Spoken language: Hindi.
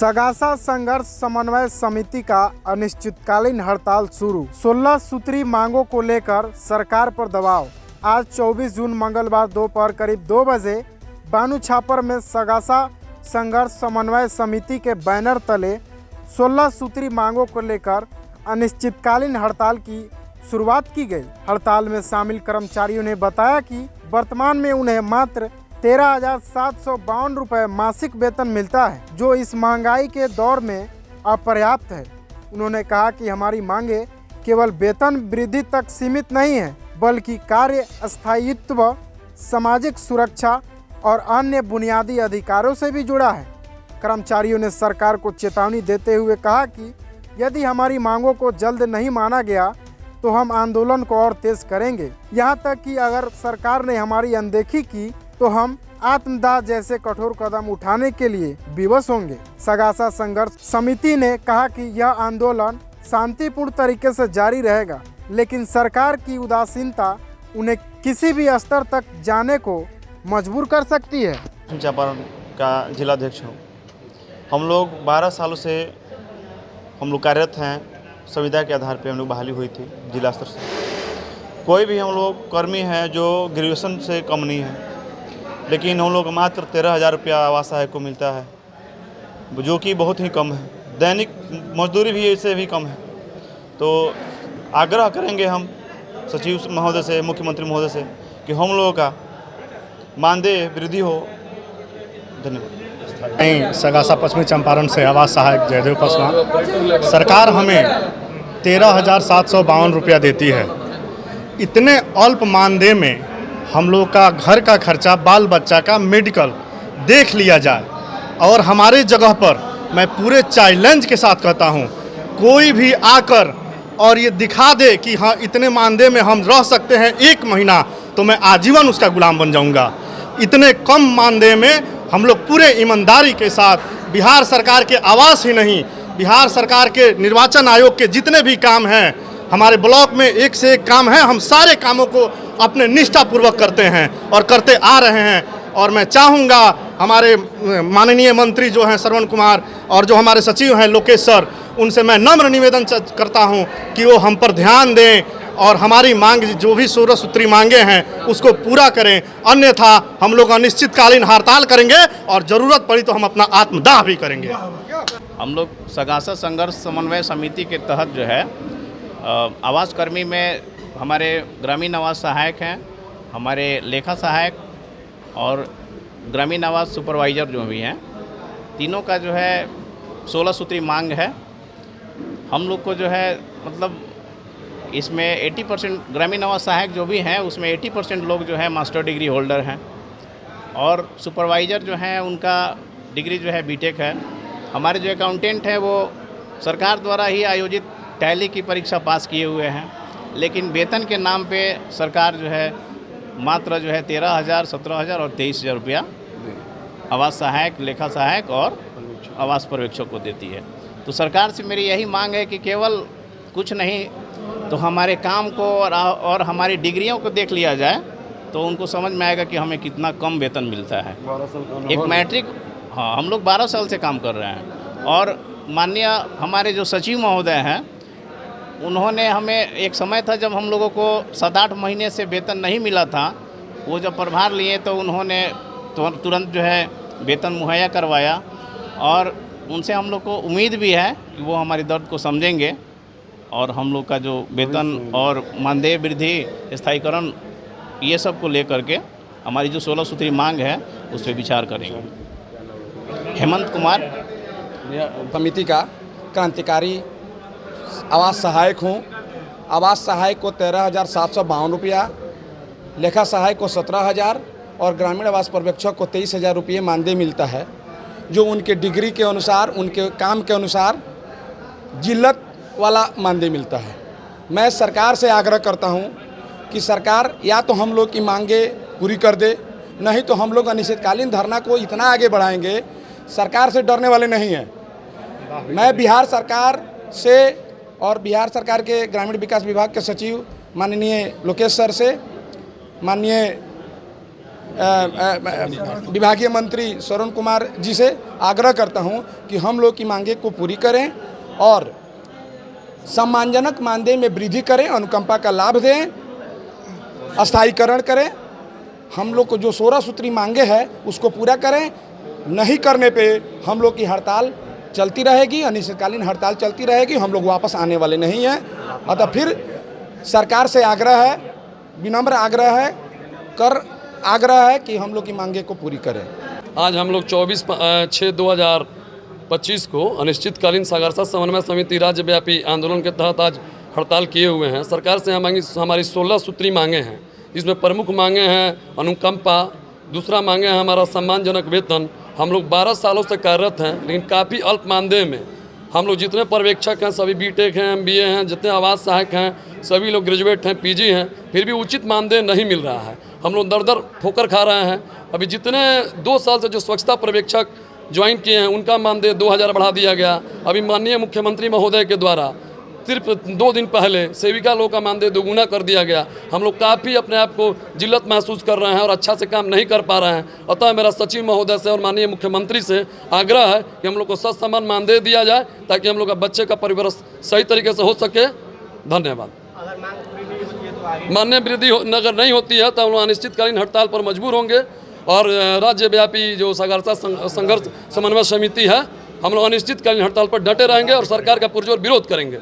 सगासा संघर्ष समन्वय समिति का अनिश्चितकालीन हड़ताल शुरू। 16 सूत्री मांगों को लेकर सरकार पर दबाव। आज 24 जून मंगलवार दोपहर करीब 2 बजे बानू छापर में सगासा संघर्ष समन्वय समिति के बैनर तले 16 सूत्री मांगों को लेकर अनिश्चितकालीन हड़ताल की शुरुआत की गई। हड़ताल में शामिल कर्मचारियों ने बताया कि वर्तमान में उन्हें मात्र 13,752 रुपये मासिक वेतन मिलता है, जो इस महंगाई के दौर में अपर्याप्त है। उन्होंने कहा कि हमारी मांगे केवल वेतन वृद्धि तक सीमित नहीं है, बल्कि कार्य स्थायित्व, सामाजिक सुरक्षा और अन्य बुनियादी अधिकारों से भी जुड़ा है। कर्मचारियों ने सरकार को चेतावनी देते हुए कहा कि यदि हमारी मांगों को जल्द नहीं माना गया तो हम आंदोलन को और तेज करेंगे। यहाँ तक कि अगर सरकार ने हमारी अनदेखी की तो हम आत्मदाह जैसे कठोर कदम उठाने के लिए विवश होंगे। सगासा संघर्ष समिति ने कहा कि यह आंदोलन शांतिपूर्ण तरीके से जारी रहेगा, लेकिन सरकार की उदासीनता उन्हें किसी भी स्तर तक जाने को मजबूर कर सकती है। चंपारण का जिलाध्यक्ष हूँ। हम लोग 12 सालों से हम लोग कार्यरत हैं। संविदा के आधार पे हम लोग बहाली हुई थी जिला स्तर से। कोई भी हम लोग कर्मी हैं जो ग्रेजुएशन से कम नहीं है, लेकिन हम लोग मात्र 13,000 रुपया आवास सहायक को मिलता है, जो कि बहुत ही कम है। दैनिक मजदूरी भी इससे भी कम है। तो आग्रह करेंगे हम सचिव महोदय से, मुख्यमंत्री महोदय से कि हम लोगों का मानदेय वृद्धि हो। धन्यवाद। सगासा पश्चिमी चंपारण से आवास सहायक जयदेव पासवान। सरकार हमें 13,752 रुपया देती है। इतने अल्प मानदेय में हम लोग का घर का खर्चा, बाल बच्चा का मेडिकल देख लिया जाए, और हमारे जगह पर मैं पूरे चैलेंज के साथ कहता हूँ, कोई भी आकर और ये दिखा दे कि हाँ इतने मानदेय में हम रह सकते हैं 1 महीना, तो मैं आजीवन उसका गुलाम बन जाऊँगा। इतने कम मानदेय में हम लोग पूरे ईमानदारी के साथ बिहार सरकार के आवास ही नहीं, बिहार सरकार के निर्वाचन आयोग के जितने भी काम हैं, हमारे ब्लॉक में एक से एक काम है, हम सारे कामों को अपने निष्ठापूर्वक करते हैं और करते आ रहे हैं। और मैं चाहूँगा हमारे माननीय मंत्री जो हैं श्रवण कुमार और जो हमारे सचिव हैं लोकेश सर, उनसे मैं नम्र निवेदन करता हूँ कि वो हम पर ध्यान दें और हमारी मांग जो भी 16 सूत्री मांगे हैं उसको पूरा करें। अन्यथा हम लोग अनिश्चितकालीन हड़ताल करेंगे और ज़रूरत पड़ी तो हम अपना आत्मदाह भी करेंगे। हम लोग सगासा संघर्ष समन्वय समिति के तहत जो है आवास कर्मी में हमारे ग्रामीण आवास सहायक हैं, हमारे लेखा सहायक और ग्रामीण आवास सुपरवाइज़र जो भी हैं, तीनों का जो है 16 सूत्री मांग है। हम लोग को जो है मतलब इसमें 80% ग्रामीण आवास सहायक जो भी हैं उसमें 80% लोग जो है मास्टर डिग्री होल्डर हैं, और सुपरवाइज़र जो हैं उनका डिग्री जो है बीटेक है। हमारे जो अकाउंटेंट हैं वो सरकार द्वारा ही आयोजित टैली की परीक्षा पास किए हुए हैं, लेकिन वेतन के नाम पे सरकार जो है मात्र जो है 13,000, 17,000 और 23,000 रुपया आवास सहायक, लेखा सहायक और आवास पर्यवेक्षक को देती है। तो सरकार से मेरी यही मांग है कि केवल कुछ नहीं तो हमारे काम को और हमारी डिग्रियों को देख लिया जाए, तो उनको समझ में आएगा कि हमें कितना कम वेतन मिलता है। एक मैट्रिक, हाँ हम लोग 12 साल से काम कर रहे हैं। और माननीय हमारे जो सचिव महोदय हैं, उन्होंने हमें, एक समय था जब हम लोगों को 7-8 महीने से वेतन नहीं मिला था, वो जब प्रभार लिए तो उन्होंने तुरंत जो है वेतन मुहैया करवाया, और उनसे हम लोग को उम्मीद भी है कि वो हमारी दर्द को समझेंगे और हम लोग का जो वेतन और मानदेय वृद्धि, स्थायीकरण, ये सब को लेकर के हमारी जो 16 सूत्री मांग है उस पर विचार करेंगे। हेमंत कुमार, समिति का क्रांतिकारी आवास सहायक हूँ। आवास सहायक को 13,752 रुपया, लेखा सहायक को 17,000 और ग्रामीण आवास पर्यवेक्षक को 23,000 रुपये मानदेय मिलता है, जो उनके डिग्री के अनुसार, उनके काम के अनुसार जिल्लत वाला मानदेय मिलता है। मैं सरकार से आग्रह करता हूँ कि सरकार या तो हम लोग की मांगे पूरी कर दे, नहीं तो हम लोग अनिश्चितकालीन धरना को इतना आगे बढ़ाएंगे। सरकार से डरने वाले नहीं हैं। मैं बिहार सरकार से और बिहार सरकार के ग्रामीण विकास विभाग के सचिव माननीय लोकेश सर से, माननीय विभागीय मंत्री श्रवण कुमार जी से आग्रह करता हूं कि हम लोग की मांगे को पूरी करें और सम्मानजनक मानदेय में वृद्धि करें, अनुकंपा का लाभ दें, अस्थायीकरण करें। हम लोग को जो 16 सूत्री मांगे हैं उसको पूरा करें। नहीं करने पे हम लोग की हड़ताल चलती रहेगी, अनिश्चितकालीन हड़ताल चलती रहेगी। हम लोग वापस आने वाले नहीं हैं। अतः फिर सरकार से आग्रह है, विनम्र आग्रह है कि हम लोग की मांगे को पूरी करें। आज हम लोग 24/6/2025 को अनिश्चितकालीन सागारसा समन्वय समिति राज्यव्यापी आंदोलन के तहत आज हड़ताल किए हुए हैं। सरकार से हमारी 16 सूत्री मांगे हैं। इसमें प्रमुख मांगे हैं अनुकंपा, दूसरा मांगे हैं हमारा सम्मानजनक वेतन। हम लोग 12 सालों से कार्यरत हैं, लेकिन काफ़ी अल्प मानदेय में हम लोग जितने पर्यवेक्षक हैं सभी बीटेक हैं, MBA हैं, जितने आवास सहायक हैं सभी लोग ग्रेजुएट हैं, PG हैं, फिर भी उचित मानदेय नहीं मिल रहा है। हम लोग दर दर ठोकर खा रहे हैं। अभी जितने 2 साल से जो स्वच्छता पर्यवेक्षक ज्वाइन किए हैं उनका मानदेय 2000 बढ़ा दिया गया। अभी माननीय मुख्यमंत्री महोदय के द्वारा सिर्फ 2 दिन पहले सेविका लोगों का मानदेय दोगुना कर दिया गया। हम लोग काफ़ी अपने आप को जिल्लत महसूस कर रहे हैं और अच्छा से काम नहीं कर पा रहे हैं। अतः मेरा सचिव महोदय से और माननीय मुख्यमंत्री से आग्रह है कि हम लोग को समान मानदेय दिया जाए ताकि हम लोग का बच्चे का परिवर्तन सही तरीके से हो सके। धन्यवाद। मानदेय वृद्धि अगर नहीं होती है तो हम लोग अनिश्चितकालीन हड़ताल पर मजबूर होंगे और राज्यव्यापी जो सागारसा संघर्ष समन्वय समिति है हम लोग अनिश्चितकालीन हड़ताल पर डटे रहेंगे और सरकार का पुरजोर विरोध करेंगे।